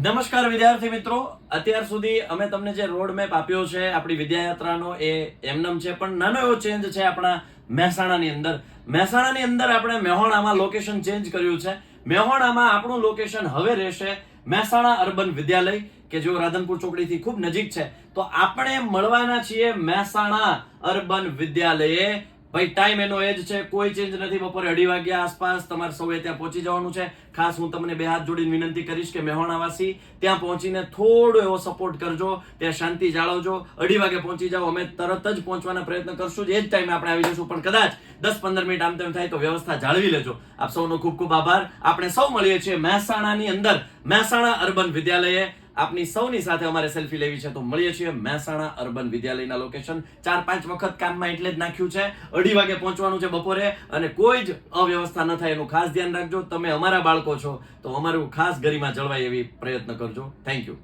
નમસ્કાર વિદ્યાર્થી મિત્રો, અત્યાર સુધી અમે તમને જે રોડ મેપ આપ્યો છે આપણી વિદ્યાયાત્રાનો એ એમનેમ છે, પણ નાનો એવો ચેન્જ છે આપણા મહેસાણાની અંદર આપણે મેહોણામાં લોકેશન ચેન્જ કર્યું છે. મેહોણામાં આપણું લોકેશન હવે રહેશે મહેસાણા અર્બન વિદ્યાલય, કે જો રાધનપુર ચોકડીથી ખૂબ નજીક છે. તો આપણે મળવાના છીએ મહેસાણા અર્બન વિદ્યાલયે. ભાઈ ટાઈમ એનો એ જ છે, કોઈ ચેન્જ નથી. બપોરે 2:30 વાગ્યા આસપાસ તમારે સૌએ ત્યાં પહોંચી જવાનું છે. ખાસ હું તમને બે હાથ જોડીને વિનંતી કરીશ કે મેહોણાવાસી ત્યાં પહોંચીને થોડો એવો સપોર્ટ કરજો, ત્યાં શાંતિ જાળવજો. 2:30 વાગે પહોંચી જાઓ, અમે તરત જ પહોંચવાના પ્રયત્ન કરશું. એ જ ટાઈમે આપણે આવી જશું, પણ કદાચ 10-15 મિનિટ આમ તેમ થાય તો વ્યવસ્થા જાળવી લેજો. આપ સૌનો ખૂબ ખૂબ આભાર. આપણે સૌ મળીએ છીએ મહેસાણાની અંદર મહેસાણા અર્બન વિદ્યાલયે. આપની સૌની સાથે અમારે સેલ્ફી લેવી છે, તો મળીએ છીએ મહેસાણા અર્બન વિદ્યાલયના લોકેશન. 4-5 વખત કાનમાં એટલે જ નાખ્યું છે. 2:30 વાગે પહોંચવાનું છે બપોરે, અને કોઈ જ અવ્યવસ્થા ન થાય એનું ખાસ ધ્યાન રાખજો. તમે અમારા બાળકો છો તો અમારું ખાસ ગરિમા જળવાય એવી પ્રયત્ન કરજો. Thank you.